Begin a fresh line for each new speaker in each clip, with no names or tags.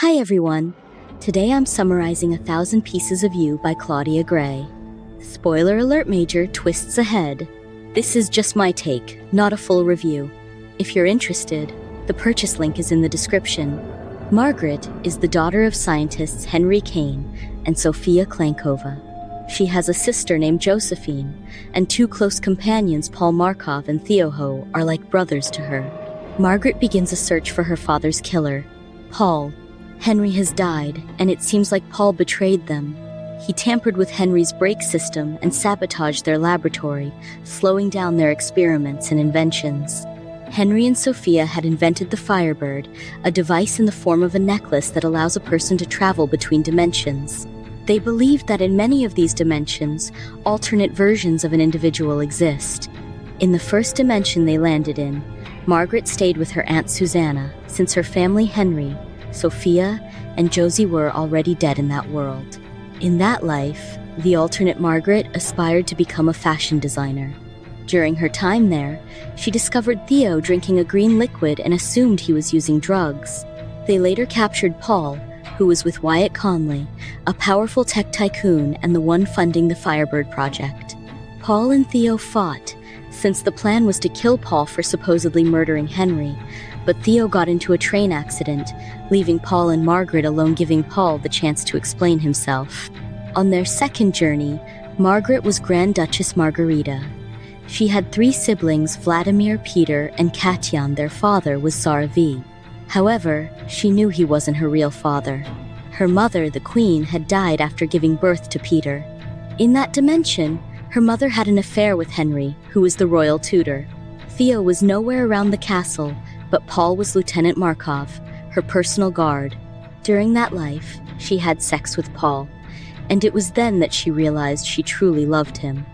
Hi everyone! Today I'm summarizing 1,000 Pieces of You by Claudia Gray. Spoiler alert major, twists ahead. This is just my take, not a full review. If you're interested, the purchase link is in the description. Margaret is the daughter of scientists Henry Kane and Sofia Klankova. She has a sister named Josephine, and two close companions Paul Markov and Theo Ho are like brothers to her. Margaret begins a search for her father's killer, Paul. Henry has died, and it seems like Paul betrayed them. He tampered with Henry's brake system and sabotaged their laboratory, slowing down their experiments and inventions. Henry and Sophia had invented the Firebird, a device in the form of a necklace that allows a person to travel between dimensions. They believed that in many of these dimensions, alternate versions of an individual exist. In the first dimension they landed in, Margaret stayed with her Aunt Susanna, since her family Henry, Sophia, and Josie were already dead in that world. In that life, the alternate Margaret aspired to become a fashion designer. During her time there, she discovered Theo drinking a green liquid and assumed he was using drugs. They later captured Paul, who was with Wyatt Conley, a powerful tech tycoon and the one funding the Firebird project. Paul and Theo fought, since the plan was to kill Paul for supposedly murdering Henry, but Theo got into a train accident, leaving Paul and Margaret alone, giving Paul the chance to explain himself. On their second journey, Margaret was Grand Duchess Margarita. She had three siblings, Vladimir, Peter, and Katyan. Their father was Tsar V. However, she knew he wasn't her real father. Her mother, the Queen, had died after giving birth to Peter. In that dimension, her mother had an affair with Henry, who was the royal tutor. Theo was nowhere around the castle, but Paul was Lieutenant Markov, her personal guard. During that life, she had sex with Paul, and it was then that she realized she truly loved him.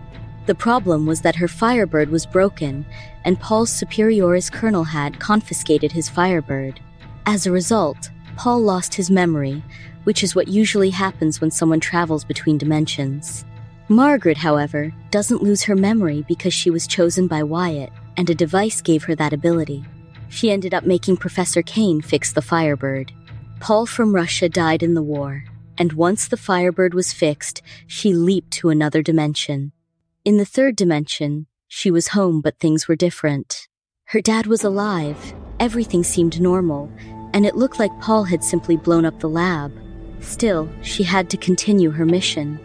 The problem was that her Firebird was broken, and Paul's Superioris Colonel had confiscated his Firebird. As a result, Paul lost his memory, which is what usually happens when someone travels between dimensions. Margaret, however, doesn't lose her memory because she was chosen by Wyatt, and a device gave her that ability. She ended up making Professor Kane fix the Firebird. Paul from Russia died in the war, and once the Firebird was fixed, she leaped to another dimension. In the third dimension, she was home, but things were different. Her dad was alive, everything seemed normal, and it looked like Paul had simply blown up the lab. Still, she had to continue her mission.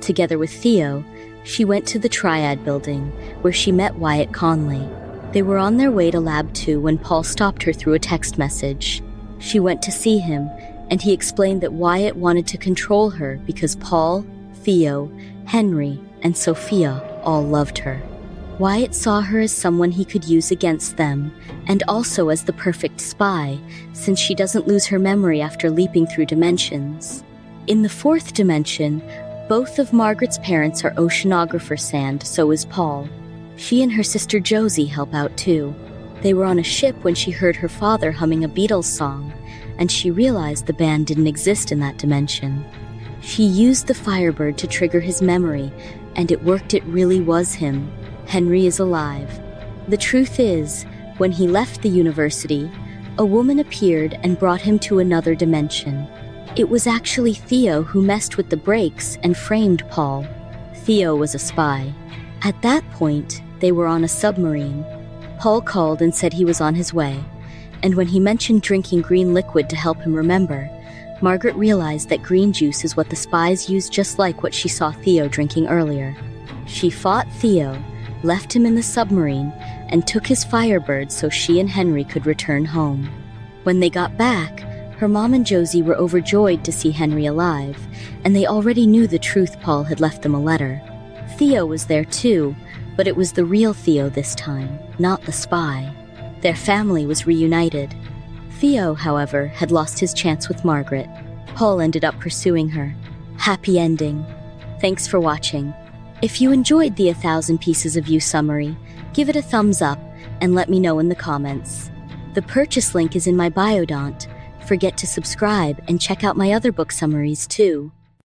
Together with Theo, she went to the Triad building, where she met Wyatt Conley. They were on their way to Lab 2 when Paul stopped her through a text message. She went to see him, and he explained that Wyatt wanted to control her because Paul, Theo, Henry, and Sophia all loved her. Wyatt saw her as someone he could use against them, and also as the perfect spy, since she doesn't lose her memory after leaping through dimensions. In the fourth dimension, both of Margaret's parents are oceanographers, and so is Paul. She and her sister Josie help out too. They were on a ship when she heard her father humming a Beatles song, and she realized the band didn't exist in that dimension. She used the Firebird to trigger his memory, and it worked. It really was him. Henry is alive. The truth is, when he left the university, a woman appeared and brought him to another dimension. It was actually Theo who messed with the brakes and framed Paul. Theo was a spy. At that point, they were on a submarine. Paul called and said he was on his way, and when he mentioned drinking green liquid to help him remember, Margaret realized that green juice is what the spies used, just like what she saw Theo drinking earlier. She fought Theo, left him in the submarine, and took his Firebird so she and Henry could return home. When they got back, her mom and Josie were overjoyed to see Henry alive, and they already knew the truth. Paul had left them a letter. Theo was there too, but it was the real Theo this time, not the spy. Their family was reunited. Theo, however, had lost his chance with Margaret. Paul ended up pursuing her. Happy ending. Thanks for watching. If you enjoyed the 1,000 Pieces of You summary, give it a thumbs up and let me know in the comments. The purchase link is in my bio. Don't forget to subscribe and check out my other book summaries too.